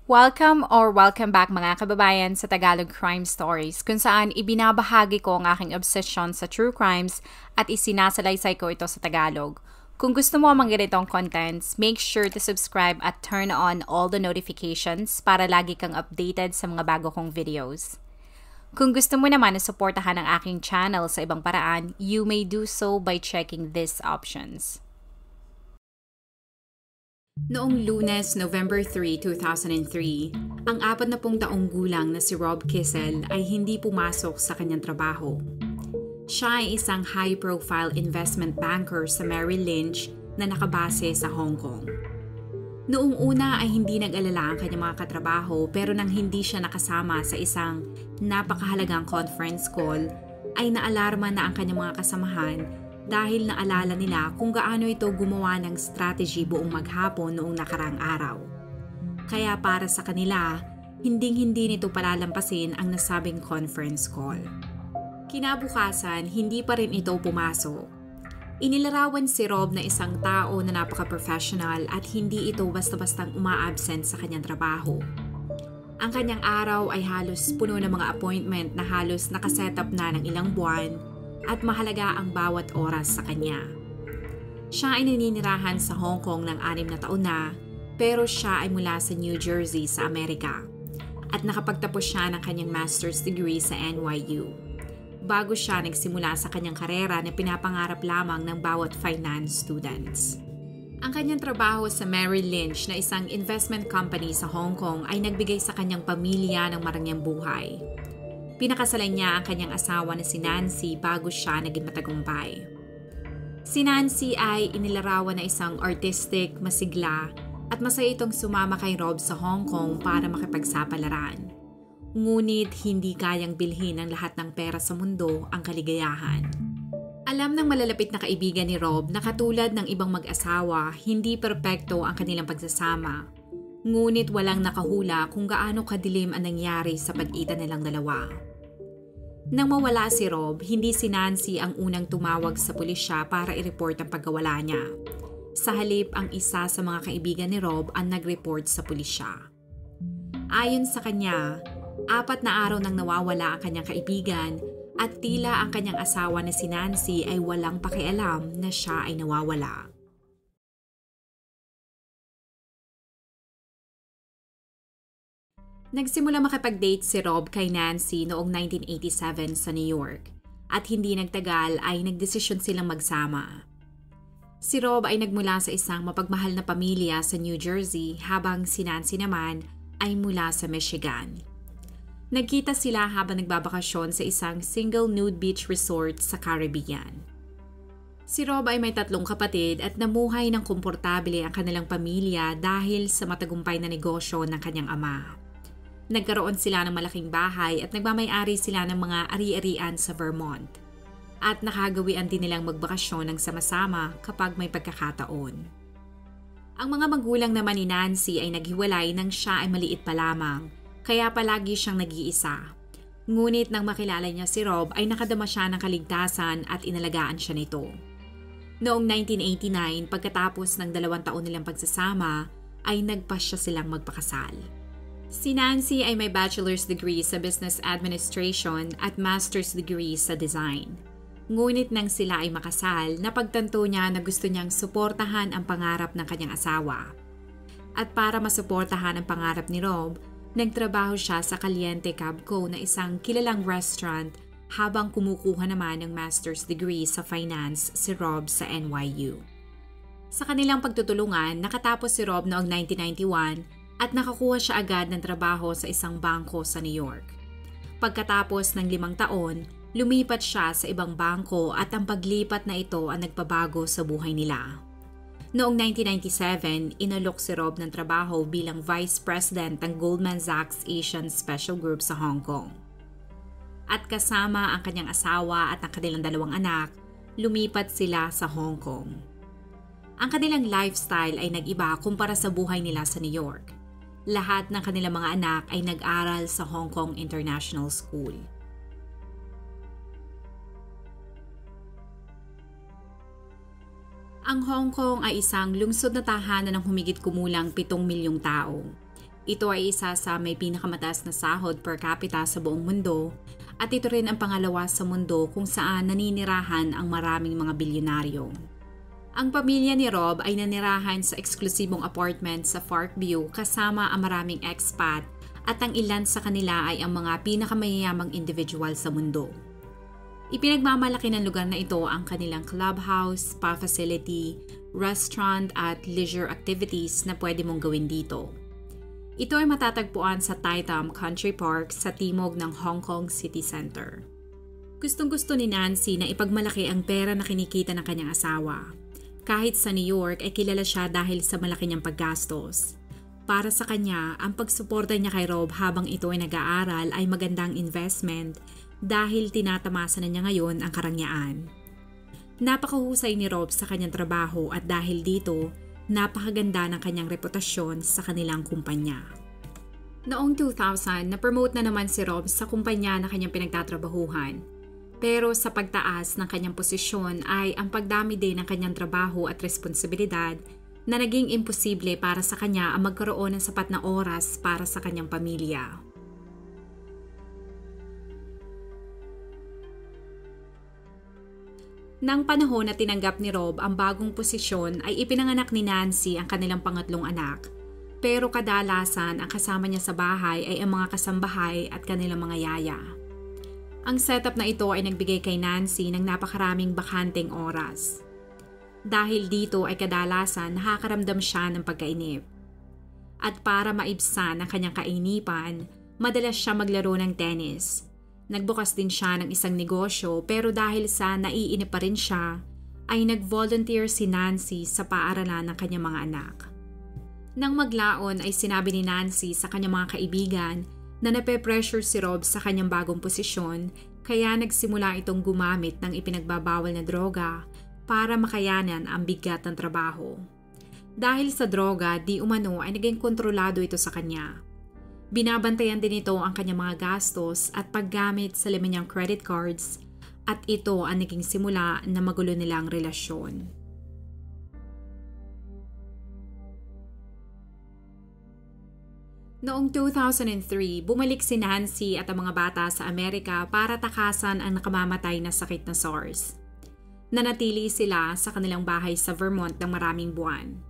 Welcome back mga kababayan sa Tagalog Crime Stories kung saan ibinabahagi ko ang aking obsession sa true crimes at isinasalaysay ko ito sa Tagalog. Kung gusto mo ang mga ganitong contents, make sure to subscribe at turn on all the notifications para lagi kang updated sa mga bago kong videos. Kung gusto mo naman na suportahan ang aking channel sa ibang paraan, you may do so by checking these options. Noong Lunes, November 3, 2003, ang 40 taong gulang na si Rob Kissel ay hindi pumasok sa kanyang trabaho. Siya ay isang high-profile investment banker sa Merrill Lynch na nakabase sa Hong Kong. Noong una ay hindi nag-alala ang kanyang mga katrabaho pero nang hindi siya nakasama sa isang napakahalagang conference call, ay naalarma na ang kanyang mga kasamahan dahil naalala nila kung gaano ito gumawa ng strategy buong maghapon noong nakarang araw. Kaya para sa kanila, hinding-hindi nito palalampasin ang nasabing conference call. Kinabukasan, hindi pa rin ito pumasok. Inilarawan si Rob na isang tao na napaka-professional at hindi ito basta-bastang uma-absent sa kanyang trabaho. Ang kanyang araw ay halos puno ng mga appointment na halos nakasetup na ng ilang buwan at mahalaga ang bawat oras sa kanya. Siya ay naninirahan sa Hong Kong ng 6 na taon na, pero siya ay mula sa New Jersey sa Amerika at nakapagtapos siya ng kanyang master's degree sa NYU. Bago siya nagsimula sa kanyang karera na pinapangarap lamang ng bawat finance students. Ang kanyang trabaho sa Merrill Lynch na isang investment company sa Hong Kong ay nagbigay sa kanyang pamilya ng marangyang buhay. Pinakasalan niya ang kanyang asawa na si Nancy bago siya naging matagumpay. Si Nancy ay inilarawan na isang artistic, masigla at masaya itong sumama kay Rob sa Hong Kong para makipagsapalaran. Ngunit hindi kayang bilhin ng lahat ng pera sa mundo ang kaligayahan. Alam ng malalapit na kaibigan ni Rob na katulad ng ibang mag-asawa, hindi perpekto ang kanilang pagsasama. Ngunit walang nakahula kung gaano kadilim ang nangyari sa pag-itan nilang dalawa. Nang mawala si Rob, hindi si Nancy ang unang tumawag sa pulisya para i-report ang pagkawala niya. Sa halip, ang isa sa mga kaibigan ni Rob ang nag-report sa pulisya. Ayon sa kanya, 4 na araw nang nawawala ang kanyang kaibigan at tila ang kanyang asawa na si Nancy ay walang pakialam na siya ay nawawala. Nagsimula makipag-date si Rob kay Nancy noong 1987 sa New York at hindi nagtagal ay nagdesisyon silang magsama. Si Rob ay nagmula sa isang mapagmahal na pamilya sa New Jersey habang si Nancy naman ay mula sa Michigan. Nagkita sila habang nagbabakasyon sa isang single nude beach resort sa Caribbean. Si Rob ay may 3 kapatid at namuhay ng komportable ang kanilang pamilya dahil sa matagumpay na negosyo ng kanyang ama. Nagkaroon sila ng malaking bahay at nagmamay-ari sila ng mga ari-arian sa Vermont. At nakagawian din nilang magbakasyon ng sama-sama kapag may pagkakataon. Ang mga magulang naman ni Nancy ay naghiwalay nang siya ay maliit pa lamang, kaya palagi siyang nag-iisa. Ngunit nang makilala niya si Rob ay nakadama siya ng kaligtasan at inalagaan siya nito. Noong 1989, pagkatapos ng 2 taon nilang pagsasama, ay nagpasya silang magpakasal. Si Nancy ay may bachelor's degree sa business administration at master's degree sa design. Ngunit nang sila ay makasal, napagtanto niya na gusto niyang suportahan ang pangarap ng kanyang asawa. At para masuportahan ang pangarap ni Rob, nagtrabaho siya sa Caliente Cabco na isang kilalang restaurant habang kumukuha naman ng master's degree sa finance si Rob sa NYU. Sa kanilang pagtutulungan, nakatapos si Rob noong 1991 at nakakuha siya agad ng trabaho sa isang bangko sa New York. Pagkatapos ng 5 taon, lumipat siya sa ibang bangko at ang paglipat na ito ang nagpabago sa buhay nila. Noong 1997, inalok si Rob ng trabaho bilang Vice President ng Goldman Sachs Asian Special Group sa Hong Kong. At kasama ang kanyang asawa at ang kanilang 2 anak, lumipat sila sa Hong Kong. Ang kanilang lifestyle ay nag-iba kumpara sa buhay nila sa New York. Lahat ng kanilang mga anak ay nag-aral sa Hong Kong International School. Ang Hong Kong ay isang lungsod na tahanan ng humigit kumulang 7 milyong tao. Ito ay isa sa may pinakamataas na sahod per capita sa buong mundo at ito rin ang pangalawa sa mundo kung saan naninirahan ang maraming mga bilyonaryo. Ang pamilya ni Rob ay nanirahan sa eksklusibong apartment sa Parkview kasama ang maraming expat at ang ilan sa kanila ay ang mga pinakamayayamang individual sa mundo. Ipinagmamalaki ng lugar na ito ang kanilang clubhouse, spa facility, restaurant at leisure activities na pwede mong gawin dito. Ito ay matatagpuan sa Tai Tam Country Park sa timog ng Hong Kong City Center. Gustong-gusto ni Nancy na ipagmalaki ang pera na kinikita ng kanyang asawa. Kahit sa New York ay kilala siya dahil sa malaki niyang paggastos. Para sa kanya, ang pagsuporta niya kay Rob habang ito ay nag-aaral ay magandang investment dahil tinatamasa na niya ngayon ang karangyaan. Napakahusay ni Rob sa kanyang trabaho at dahil dito, napakaganda ng kanyang reputasyon sa kanilang kumpanya. Noong 2000, na-promote na naman si Rob sa kumpanya na kanyang pinagtatrabahuhan. Pero sa pagtaas ng kanyang posisyon ay ang pagdami din ng kanyang trabaho at responsibilidad na naging imposible para sa kanya ang magkaroon ng sapat na oras para sa kanyang pamilya. Nang panahon na tinanggap ni Rob ang bagong posisyon ay ipinanganak ni Nancy ang kanilang pangatlong anak. Pero kadalasan ang kasama niya sa bahay ay ang mga kasambahay at kanilang mga yaya. Ang setup na ito ay nagbigay kay Nancy ng napakaraming bakanteng oras. Dahil dito ay kadalasan nakakaramdam siya ng pagkainip. At para maibsan ang kanyang kainipan, madalas siya maglaro ng tennis. Nagbukas din siya ng isang negosyo pero dahil sa naiinip pa rin siya, ay nag-volunteer si Nancy sa paaralan ng kanyang mga anak. Nang maglaon ay sinabi ni Nancy sa kanyang mga kaibigan na nape-pressure si Rob sa kanyang bagong posisyon kaya nagsimula itong gumamit ng ipinagbabawal na droga para makayanan ang bigat ng trabaho. Dahil sa droga, di umano ay naging kontrolado ito sa kanya. Binabantayan din ito ang kanyang mga gastos at paggamit sa laman niyang credit cards at ito ang naging simula na magulo nilang relasyon. Noong 2003, bumalik si Nancy at ang mga bata sa Amerika para takasan ang nakamamatay na sakit na SARS. Nanatili sila sa kanilang bahay sa Vermont ng maraming buwan.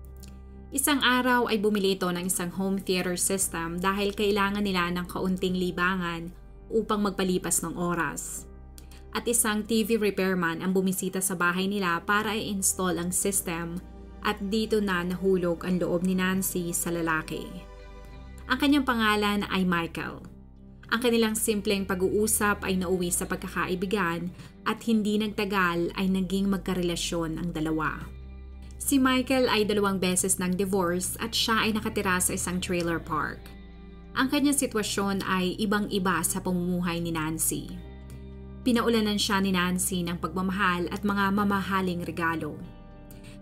Isang araw ay bumili ito ng isang home theater system dahil kailangan nila ng kaunting libangan upang magpalipas ng oras. At isang TV repairman ang bumisita sa bahay nila para i-install ang system at dito na nahulog ang loob ni Nancy sa lalaki. Ang kanyang pangalan ay Michael. Ang kanilang simpleng pag-uusap ay nauwi sa pagkakaibigan at hindi nagtagal ay naging magkarelasyon ang dalawa. Si Michael ay 2 beses ng divorce at siya ay nakatira sa isang trailer park. Ang kanyang sitwasyon ay ibang-iba sa pamumuhay ni Nancy. Pinaulanan siya ni Nancy ng pagmamahal at mga mamahaling regalo.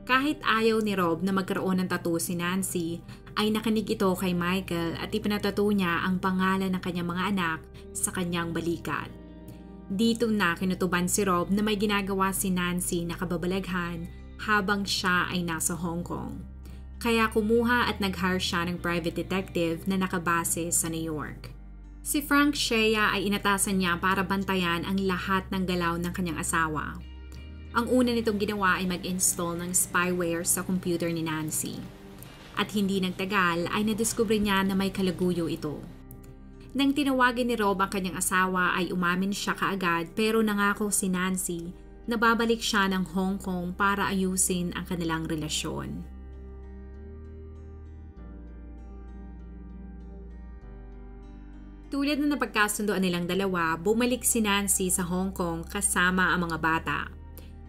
Kahit ayaw ni Rob na magkaroon ng tattoo si Nancy, ay nakinig ito kay Michael at ipinatattoo niya ang pangalan ng kanyang mga anak sa kanyang balikat. Dito na kinutuban si Rob na may ginagawa si Nancy na kababalaghan habang siya ay nasa Hong Kong. Kaya kumuha at nag-hire siya ng private detective na nakabase sa New York. Si Frank Shea ay inatasan niya para bantayan ang lahat ng galaw ng kanyang asawa. Ang una nitong ginawa ay mag-install ng spyware sa computer ni Nancy. At hindi nagtagal ay nadiskubre niya na may kalaguyo ito. Nang tinawagin ni Rob ang kanyang asawa ay umamin siya kaagad pero nangako si Nancy na babalik siya ng Hong Kong para ayusin ang kanilang relasyon. Tulad na napagkasundoan nilang dalawa, bumalik si Nancy sa Hong Kong kasama ang mga bata.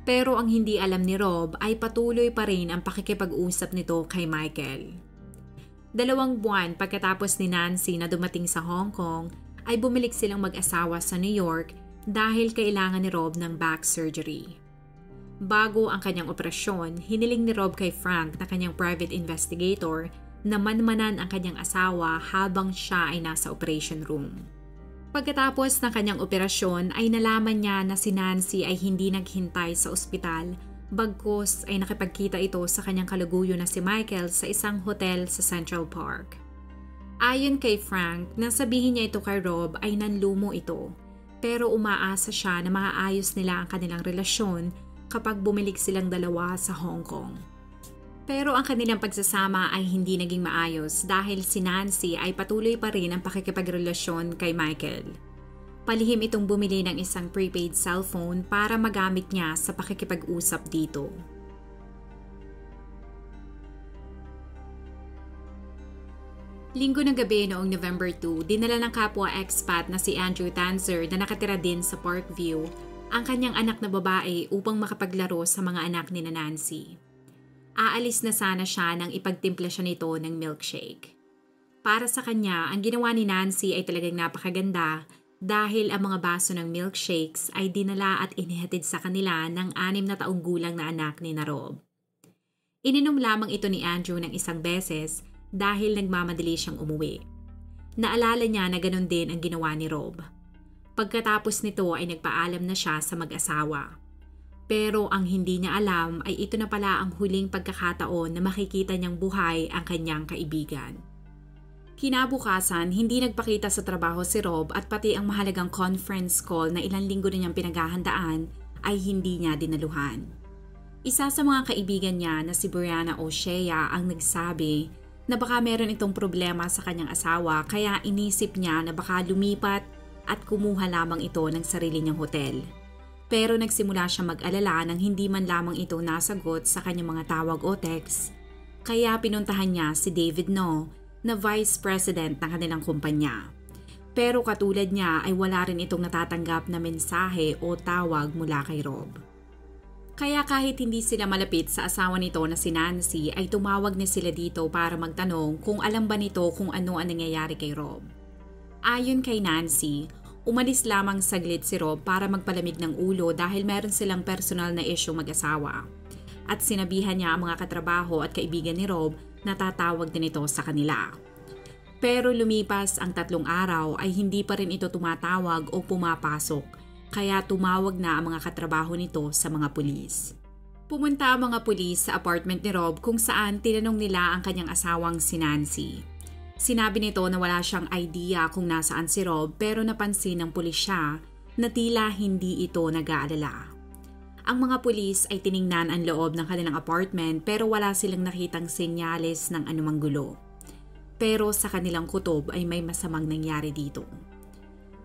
Pero ang hindi alam ni Rob ay patuloy pa rin ang pakikipag-usap nito kay Michael. 2 buwan pagkatapos ni Nancy na dumating sa Hong Kong, ay bumalik silang mag-asawa sa New York dahil kailangan ni Rob ng back surgery. Bago ang kanyang operasyon, hiniling ni Rob kay Frank na kanyang private investigator na manmanan ang kanyang asawa habang siya ay nasa operation room. Pagkatapos ng kanyang operasyon ay nalaman niya na si Nancy ay hindi naghintay sa ospital, bagkus ay nakipagkita ito sa kanyang kalaguyo na si Michael sa isang hotel sa Central Park. Ayon kay Frank, nang sabihin niya ito kay Rob ay nanlumo ito, pero umaasa siya na maaayos nila ang kanilang relasyon kapag bumalik silang dalawa sa Hong Kong. Pero ang kanilang pagsasama ay hindi naging maayos dahil si Nancy ay patuloy pa rin ang pakikipagrelasyon kay Michael. Palihim itong bumili ng isang prepaid cellphone para magamit niya sa pakikipag-usap dito. Linggo ng gabi noong November 2, dinala ng kapwa expat na si Andrew Tanzer na nakatira din sa Parkview ang kanyang anak na babae upang makapaglaro sa mga anak ni Nancy. Aalis na sana siya nang ipagtimpla siya nito ng milkshake. Para sa kanya, ang ginawa ni Nancy ay talagang napakaganda dahil ang mga baso ng milkshakes ay dinala at inihatid sa kanila ng 6 na taong gulang na anak ni Rob. Ininom lamang ito ni Andrew ng isang beses dahil nagmamadali siyang umuwi. Naalala niya na ganun din ang ginawa ni Rob. Pagkatapos nito ay nagpaalam na siya sa mag-asawa. Pero ang hindi niya alam ay ito na pala ang huling pagkakataon na makikita niyang buhay ang kanyang kaibigan. Kinabukasan, hindi nagpakita sa trabaho si Rob at pati ang mahalagang conference call na ilang linggo na niyang pinaghahandaan ay hindi niya dinaluhan. Isa sa mga kaibigan niya na si Brianna O'Shea ang nagsabi na baka meron itong problema sa kanyang asawa kaya inisip niya na baka lumipat at kumuha lamang ito ng sarili niyang hotel. Pero nagsimula siya mag-alala nang hindi man lamang ito nasagot sa kanyang mga tawag o text, kaya pinuntahan niya si David No na vice president ng kanilang kumpanya. Pero katulad niya ay wala rin itong natatanggap na mensahe o tawag mula kay Rob. Kaya kahit hindi sila malapit sa asawa nito na si Nancy ay tumawag na sila dito para magtanong kung alam ba nito kung ano ang nangyayari kay Rob. Ayon kay Nancy, umalis lamang saglit si Rob para magpalamig ng ulo dahil meron silang personal na issue mag-asawa. At sinabihan niya ang mga katrabaho at kaibigan ni Rob na tatawag din ito sa kanila. Pero lumipas ang 3 araw ay hindi pa rin ito tumatawag o pumapasok, kaya tumawag na ang mga katrabaho nito sa mga pulis. Pumunta ang mga pulis sa apartment ni Rob kung saan tinanong nila ang kanyang asawang si Nancy. Sinabi nito na wala siyang idea kung nasaan si Rob pero napansin ng pulisya na tila hindi ito nag-aalala. Ang mga pulis ay tiningnan ang loob ng kanilang apartment pero wala silang nakitang senyales ng anumang gulo. Pero sa kanilang kutob ay may masamang nangyari dito.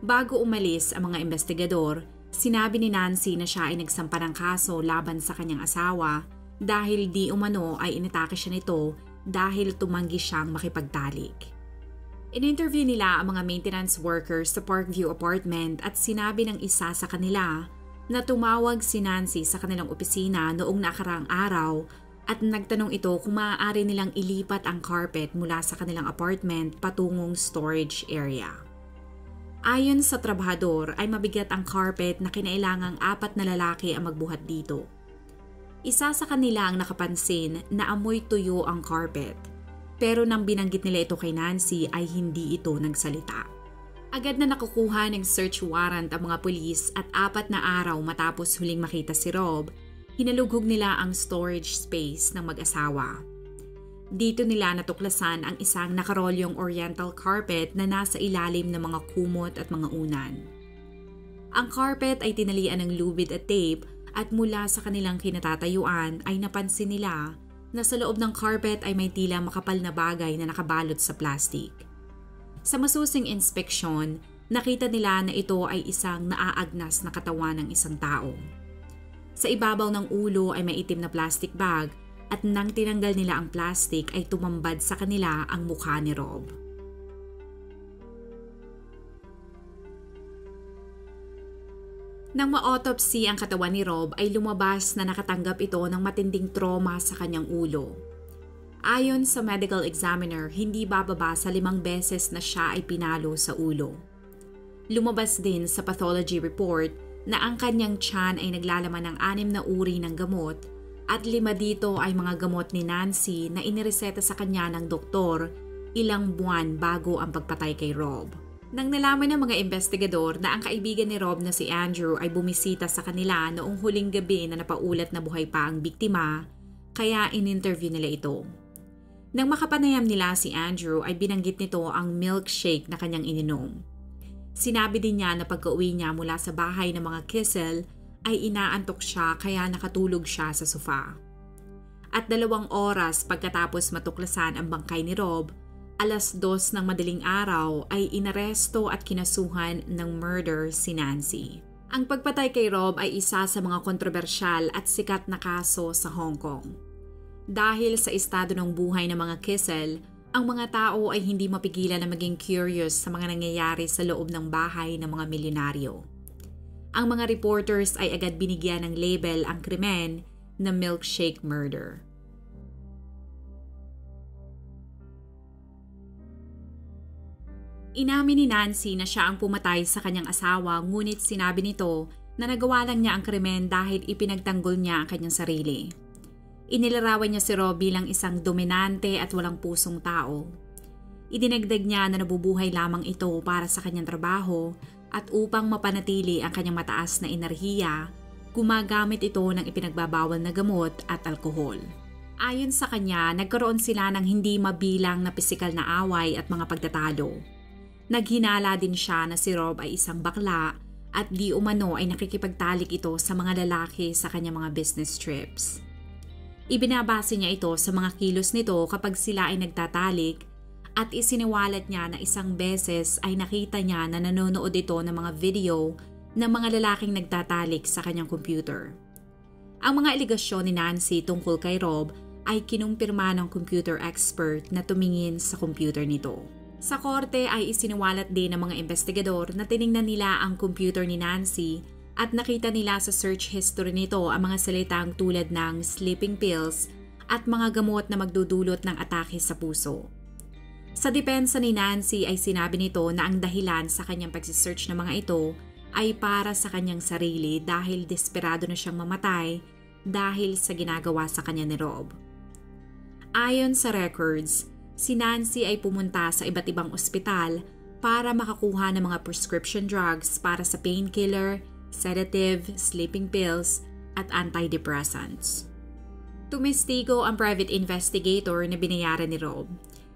Bago umalis ang mga investigador, sinabi ni Nancy na siya ay nagsampa ng kaso laban sa kanyang asawa dahil di umano ay inatake siya nito dahil tumanggi siyang makipagtalik. In-interview nila ang mga maintenance workers sa Parkview apartment at sinabi ng isa sa kanila na tumawag si Nancy sa kanilang opisina noong nakaraang araw at nagtanong ito kung maaari nilang ilipat ang carpet mula sa kanilang apartment patungong storage area. Ayon sa trabahador ay mabigat ang carpet na kinailangang 4 na lalaki ang magbuhat dito. Isa sa kanila ang nakapansin na amoy tuyo ang carpet, pero nang binanggit nila ito kay Nancy ay hindi ito nagsalita. Agad na nakukuha ng search warrant ang mga pulis at 4 na araw matapos huling makita si Rob, hinalughog nila ang storage space ng mag-asawa. Dito nila natuklasan ang isang nakarolyong oriental carpet na nasa ilalim ng mga kumot at mga unan. Ang carpet ay tinalian ng lubid at tape at mula sa kanilang kinatatayuan ay napansin nila na sa loob ng carpet ay may tila makapal na bagay na nakabalot sa plastic. Sa masusing inspeksyon, nakita nila na ito ay isang naaagnas na katawan ng isang tao. Sa ibabaw ng ulo ay may itim na plastic bag at nang tinanggal nila ang plastic ay tumambad sa kanila ang mukha ni Rob. Nang ma-autopsy ang katawan ni Rob ay lumabas na nakatanggap ito ng matinding trauma sa kanyang ulo. Ayon sa medical examiner, hindi bababa sa 5 beses na siya ay pinalo sa ulo. Lumabas din sa pathology report na ang kanyang tiyan ay naglalaman ng 6 na uri ng gamot at 5 dito ay mga gamot ni Nancy na inireseta sa kanya ng doktor ilang buwan bago ang pagpatay kay Rob. Nang nalaman ng mga investigador na ang kaibigan ni Rob na si Andrew ay bumisita sa kanila noong huling gabi na napaulat na buhay pa ang biktima, kaya in-interview nila ito. Nang makapanayam nila si Andrew ay binanggit nito ang milkshake na kanyang ininom. Sinabi din niya na pagka-uwi niya mula sa bahay ng mga Kissel ay inaantok siya kaya nakatulog siya sa sofa. At 2 oras pagkatapos matuklasan ang bangkay ni Rob, 2:00 ng madaling araw ay inaresto at kinasuhan ng murder si Nancy. Ang pagpatay kay Rob ay isa sa mga kontrobersyal at sikat na kaso sa Hong Kong. Dahil sa estado ng buhay ng mga Kissel, ang mga tao ay hindi mapigilan na maging curious sa mga nangyayari sa loob ng bahay ng mga milyonaryo. Ang mga reporters ay agad binigyan ng label ang krimen na milkshake murder. Inamin ni Nancy na siya ang pumatay sa kanyang asawa, ngunit sinabi nito na nagawa lang niya ang krimen dahil ipinagtanggol niya ang kanyang sarili. Inilarawan niya si Rob bilang isang dominante at walang pusong tao. Idinagdag niya na nabubuhay lamang ito para sa kanyang trabaho at upang mapanatili ang kanyang mataas na enerhiya, gumagamit ito ng ipinagbabawal na gamot at alkohol. Ayon sa kanya, nagkaroon sila ng hindi mabilang na pisikal na away at mga pagtatalo. Naghinala din siya na si Rob ay isang bakla at di umano ay nakikipagtalik ito sa mga lalaki sa kanyang mga business trips. Ibinabase niya ito sa mga kilos nito kapag sila ay nagtatalik at isiniwalat niya na isang beses ay nakita niya na nanonood ito ng mga video ng mga lalaking nagtatalik sa kanyang computer. Ang mga aligasyon ni Nancy tungkol kay Rob ay kinumpirma ng computer expert na tumingin sa computer nito. Sa korte ay isiniwalat din ng mga investigador na tiningnan nila ang computer ni Nancy at nakita nila sa search history nito ang mga salitang tulad ng sleeping pills at mga gamot na magdudulot ng atake sa puso. Sa depensa ni Nancy ay sinabi nito na ang dahilan sa kanyang pagsisearch ng mga ito ay para sa kanyang sarili dahil desperado na siyang mamatay dahil sa ginagawa sa kanya ni Rob. Ayon sa records, si Nancy ay pumunta sa iba't ibang ospital para makakuha ng mga prescription drugs para sa painkiller, sedative, sleeping pills, at antidepressants. Tumistigo ang private investigator na binayaran ni Rob.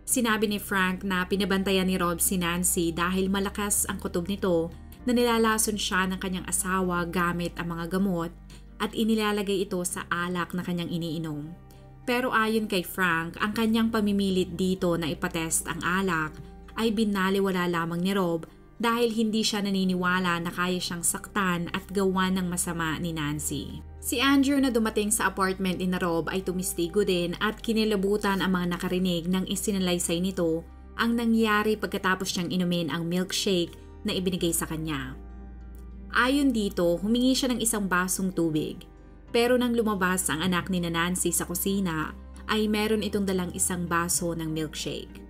Sinabi ni Frank na pinabantayan ni Rob si Nancy dahil malakas ang kutob nito na nilalason siya ng kanyang asawa gamit ang mga gamot at inilalagay ito sa alak na kanyang iniinom. Pero ayon kay Frank, ang kanyang pamimilit dito na ipatest ang alak ay binaliwala lamang ni Rob dahil hindi siya naniniwala na kaya siyang saktan at gawan ng masama ni Nancy. Si Andrew na dumating sa apartment ni Rob ay tumistigo din at kinilabutan ang mga nakarinig nang isinalaysay nito ang nangyari pagkatapos niyang inumin ang milkshake na ibinigay sa kanya. Ayon dito, humingi siya ng isang basong tubig. Pero nang lumabas ang anak ni Nancy sa kusina, ay meron itong dalang isang baso ng milkshake.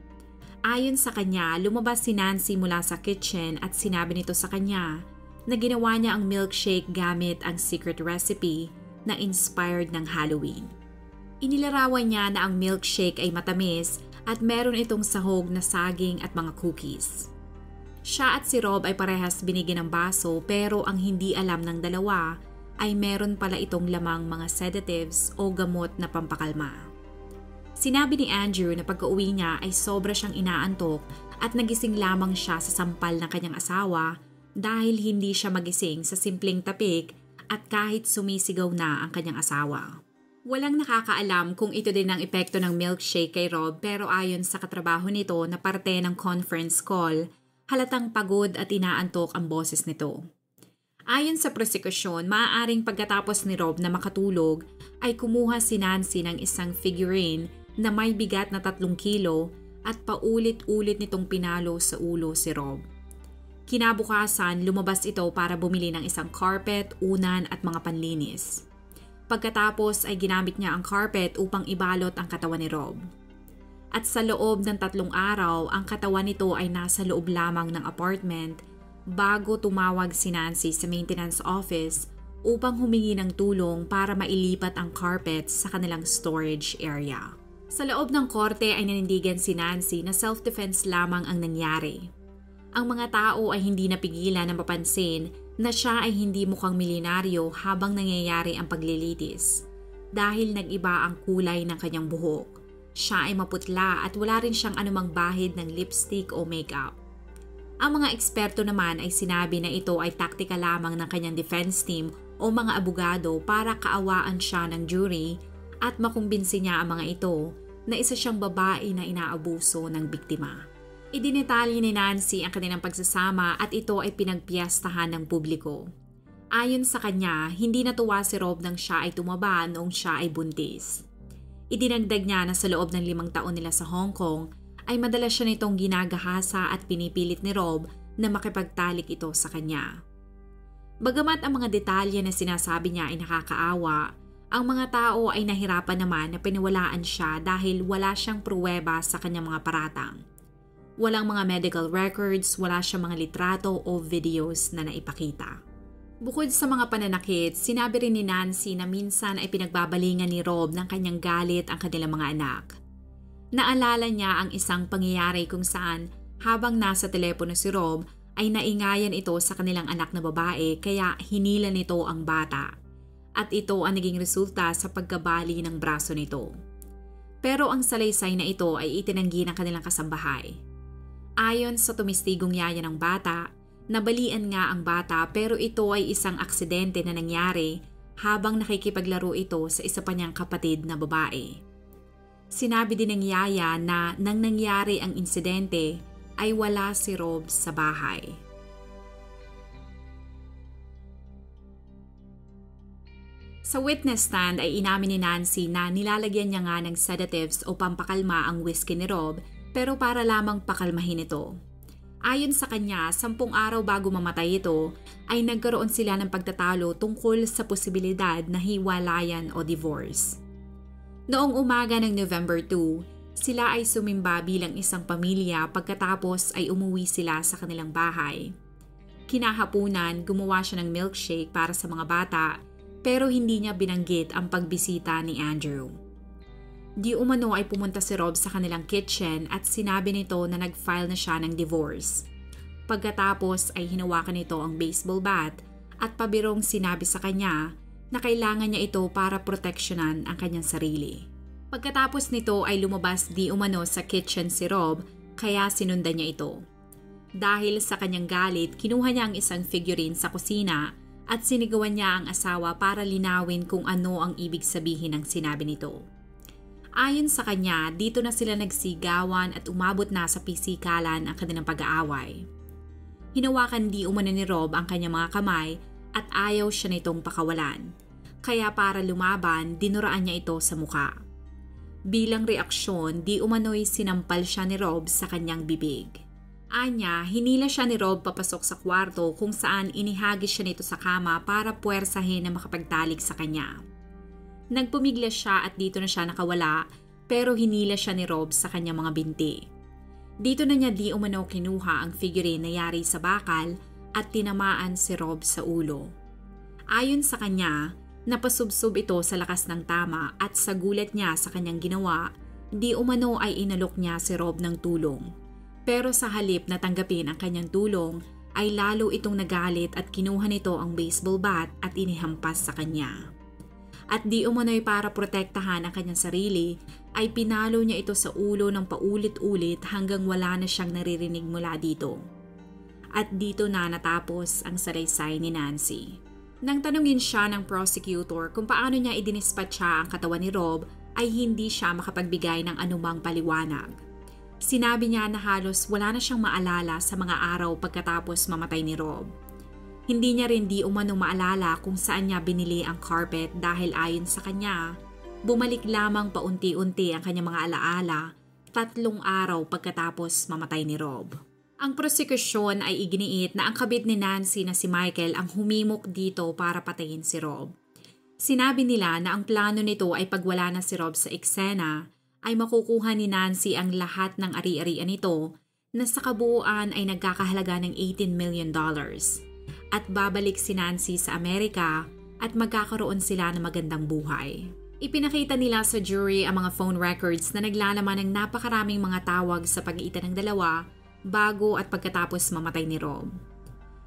Ayon sa kanya, lumabas si Nancy mula sa kitchen at sinabi nito sa kanya na ginawa niya ang milkshake gamit ang secret recipe na inspired ng Halloween. Inilarawan niya na ang milkshake ay matamis at meron itong sahog na saging at mga cookies. Siya at si Rob ay parehas binigyan ng baso pero ang hindi alam ng dalawa ay meron pala itong lamang mga sedatives o gamot na pampakalma. Sinabi ni Andrew na pagka-uwi niya ay sobra siyang inaantok at nagising lamang siya sa sampal ng kanyang asawa dahil hindi siya magising sa simpleng tapik at kahit sumisigaw na ang kanyang asawa. Walang nakakaalam kung ito din ang epekto ng milkshake kay Rob pero ayon sa katrabaho nito na parte ng conference call, halatang pagod at inaantok ang boses nito. Ayon sa prosekusyon, maaaring pagkatapos ni Rob na makatulog ay kumuha si Nancy ng isang figurine na may bigat na 3 kilo at paulit-ulit nitong pinalo sa ulo si Rob. Kinabukasan, lumabas ito para bumili ng isang carpet, unan at mga panlinis. Pagkatapos ay ginamit niya ang carpet upang ibalot ang katawan ni Rob. At sa loob ng 3 araw, ang katawan nito ay nasa loob lamang ng apartment bago tumawag si Nancy sa maintenance office upang humingi ng tulong para mailipat ang carpet sa kanilang storage area. Sa loob ng korte ay nanindigan si Nancy na self-defense lamang ang nangyari. Ang mga tao ay hindi napigilan na mapansin na siya ay hindi mukhang milyonaryo habang nangyayari ang paglilitis dahil nag-iba ang kulay ng kanyang buhok. Siya ay maputla at wala rin siyang anumang bahid ng lipstick o makeup. Ang mga eksperto naman ay sinabi na ito ay taktika lamang ng kanyang defense team o mga abogado para kaawaan siya ng jury at makumbinsi niya ang mga ito na isa siyang babae na inaabuso ng biktima. Idinetalye ni Nancy ang kanilang pagsasama at ito ay pinagpiyastahan ng publiko. Ayon sa kanya, hindi natuwa si Rob nang siya ay tumaba noong siya ay buntis. Idinagdag niya na sa loob ng 5 taon nila sa Hong Kong ay madalas siya nitong ginagahasa at pinipilit ni Rob na makipagtalik ito sa kanya. Bagamat ang mga detalye na sinasabi niya ay nakakaawa, ang mga tao ay nahirapan naman na piniwalaan siya dahil wala siyang pruweba sa kanyang mga paratang. Walang mga medical records, wala siyang mga litrato o videos na naipakita. Bukod sa mga pananakit, sinabi rin ni Nancy na minsan ay pinagbabalingan ni Rob ng kanyang galit ang kanilang mga anak. Naalala niya ang isang pangyayari kung saan habang nasa telepono si Rob ay naingayan ito sa kanilang anak na babae kaya hinila nito ang bata. At ito ang naging resulta sa pagkabali ng braso nito. Pero ang salaysay na ito ay itinanggi ng kanilang kasambahay. Ayon sa tumistigong yaya ng bata, nabalian nga ang bata pero ito ay isang aksidente na nangyari habang nakikipaglaro ito sa isa pa niyang kapatid na babae. Sinabi din ng yaya na nang nangyari ang insidente ay wala si Rob sa bahay. Sa witness stand ay inamin ni Nancy na nilalagyan niya nga ng sedatives o pampakalma ang whiskey ni Rob pero para lamang pakalmahin ito. Ayon sa kanya, 10 araw bago mamatay ito, ay nagkaroon sila ng pagtatalo tungkol sa posibilidad na hiwalayan o divorce. Noong umaga ng November 2, sila ay sumimba bilang isang pamilya pagkatapos ay umuwi sila sa kanilang bahay. Kinahapunan, gumawa siya ng milkshake para sa mga bata pero hindi niya binanggit ang pagbisita ni Andrew. Di umano ay pumunta si Rob sa kanilang kitchen at sinabi nito na nag-file na siya ng divorce. Pagkatapos ay hinawakan nito ang baseball bat at pabirong sinabi sa kanya na kailangan niya ito para proteksyonan ang kanyang sarili. Pagkatapos nito ay lumabas di umano sa kitchen si Rob kaya sinundan niya ito. Dahil sa kanyang galit, kinuha niya ang isang figurine sa kusina at sinigawan niya ang asawa para linawin kung ano ang ibig sabihin ng sinabi nito. Ayon sa kanya, dito na sila nagsigawan at umabot na sa pisikalan ang kanilang pag-aaway. Hinawakan di umano ni Rob ang kanyang mga kamay at ayaw siya nitong pakawalan. Kaya para lumaban, dinuraan niya ito sa muka. Bilang reaksyon, di umano'y sinampal siya ni Rob sa kanyang bibig. Anya, hinila siya ni Rob papasok sa kwarto kung saan inihagis siya nito sa kama para puwersahin na makapagtalik sa kanya. Nagpumiglas siya at dito na siya nakawala pero hinila siya ni Rob sa kanyang mga binti. Dito na niya di umano kinuha ang figurine na yari sa bakal at tinamaan si Rob sa ulo. Ayon sa kanya, napasubsob ito sa lakas ng tama at sa gulat niya sa kanyang ginawa, di umano ay inalok niya si Rob ng tulong. Pero sa halip na tanggapin ang kanyang tulong, ay lalo itong nagalit at kinuha nito ang baseball bat at inihampas sa kanya. At di umano'y para protektahan ang kanyang sarili, ay pinalo niya ito sa ulo ng paulit-ulit hanggang wala na siyang naririnig mula dito. At dito na natapos ang salaysay ni Nancy. Nang tanungin siya ng prosecutor kung paano niya idinispatcha ang katawan ni Rob, ay hindi siya makapagbigay ng anumang paliwanag. Sinabi niya na halos wala na siyang maalala sa mga araw pagkatapos mamatay ni Rob. Hindi niya rin di umano maalala kung saan niya binili ang carpet dahil ayon sa kanya, bumalik lamang paunti-unti ang kanyang mga alaala 3 araw pagkatapos mamatay ni Rob. Ang prosekusyon ay iginiit na ang kabit ni Nancy na si Michael ang humimok dito para patayin si Rob. Sinabi nila na ang plano nito ay pagwala na si Rob sa eksena, ay makukuha ni Nancy ang lahat ng ari-arian nito na sa kabuuan ay nagkakahalaga ng $18 million. At babalik si Nancy sa Amerika at magkakaroon sila ng magandang buhay. Ipinakita nila sa jury ang mga phone records na naglalaman ng napakaraming mga tawag sa pagitan ng dalawa bago at pagkatapos mamatay ni Rob.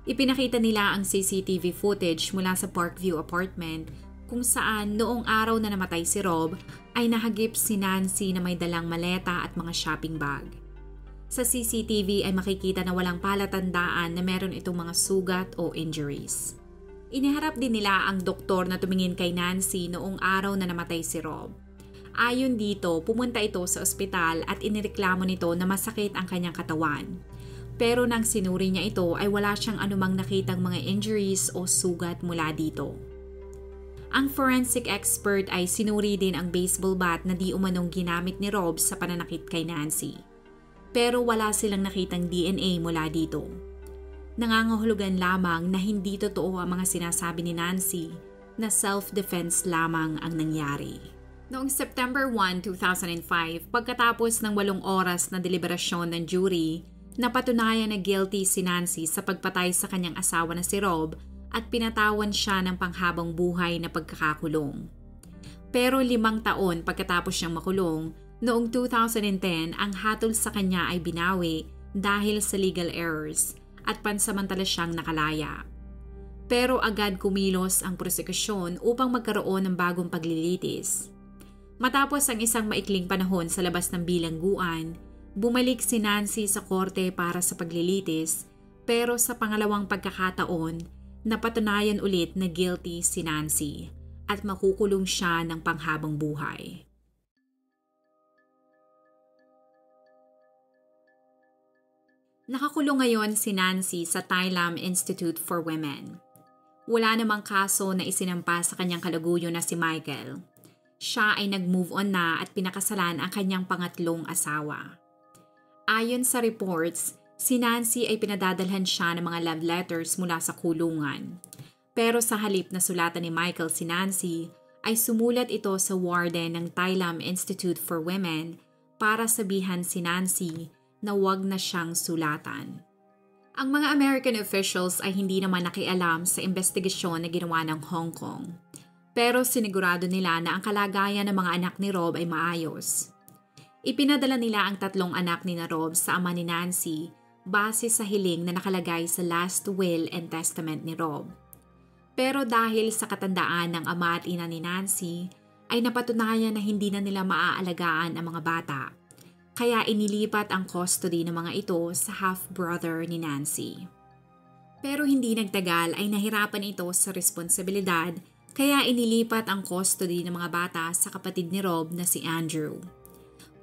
Ipinakita nila ang CCTV footage mula sa Parkview apartment kung saan noong araw na namatay si Rob ay nahagip si Nancy na may dalang maleta at mga shopping bag. Sa CCTV ay makikita na walang palatandaan na meron itong mga sugat o injuries. Iniharap din nila ang doktor na tumingin kay Nancy noong araw na namatay si Rob. Ayon dito, pumunta ito sa ospital at inireklamo nito na masakit ang kanyang katawan. Pero nang sinuri niya ito ay wala siyang anumang nakitang mga injuries o sugat mula dito. Ang forensic expert ay sinuri din ang baseball bat na di umanong ginamit ni Rob sa pananakit kay Nancy. Pero wala silang nakitang DNA mula dito. Nangangahulugan lamang na hindi totoo ang mga sinasabi ni Nancy na self-defense lamang ang nangyari. Noong September 1, 2005, pagkatapos ng 8 oras na deliberasyon ng jury, napatunayan na guilty si Nancy sa pagpatay sa kanyang asawa na si Rob at pinatawan siya ng panghabang buhay na pagkakakulong. Pero 5 taon pagkatapos siyang makulong, noong 2010 ang hatol sa kanya ay binawi dahil sa legal errors at pansamantala siyang nakalaya. Pero agad kumilos ang prosekusyon upang magkaroon ng bagong paglilitis. Matapos ang isang maikling panahon sa labas ng bilangguan, bumalik si Nancy sa korte para sa paglilitis pero sa pangalawang pagkakataon, napatunayan ulit na guilty si Nancy at makukulong siya ng panghabang buhay. Nakakulong ngayon si Nancy sa Thailam Institute for Women. Wala namang kaso na isinampa sa kanyang kalaguyo na si Michael. Siya ay nag-move on na at pinakasalan ang kanyang pangatlong asawa. Ayon sa reports, si Nancy ay pinadadalhan siya ng mga love letters mula sa kulungan. Pero sa halip na sulatan ni Michael si Nancy, ay sumulat ito sa warden ng Thailam Institute for Women para sabihan si Nancy na wag na siyang sulatan. Ang mga American officials ay hindi naman nakialam sa investigasyon na ginawa ng Hong Kong. Pero sinigurado nila na ang kalagayan ng mga anak ni Rob ay maayos. Ipinadala nila ang 3 anak ni Rob sa ama ni Nancy base sa hiling na nakalagay sa last will and testament ni Rob. Pero dahil sa katandaan ng ama at ina ni Nancy, ay napatunayan na hindi na nila maaalagaan ang mga bata. Kaya inilipat ang custody ng mga ito sa half-brother ni Nancy. Pero hindi nagtagal ay nahirapan ito sa responsibilidad kaya inilipat ang custody ng mga bata sa kapatid ni Rob na si Andrew.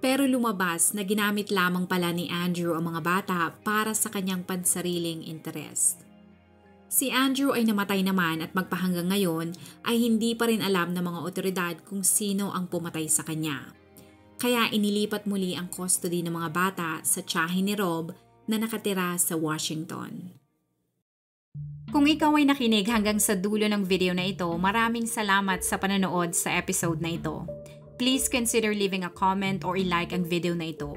Pero lumabas na ginamit lamang pala ni Andrew ang mga bata para sa kanyang pansariling interest. Si Andrew ay namatay naman at magpahanggang ngayon ay hindi pa rin alam ng mga otoridad kung sino ang pumatay sa kanya. Kaya inilipat muli ang custody ng mga bata sa tiyahin ni Rob na nakatira sa Washington. Kung ikaw ay nakinig hanggang sa dulo ng video na ito, maraming salamat sa panonood sa episode na ito. Please consider leaving a comment or i-like ang video na ito.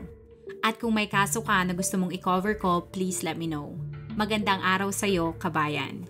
At kung may kaso ka na gusto mong i-cover ko, please let me know. Magandang araw sa iyo, kabayan.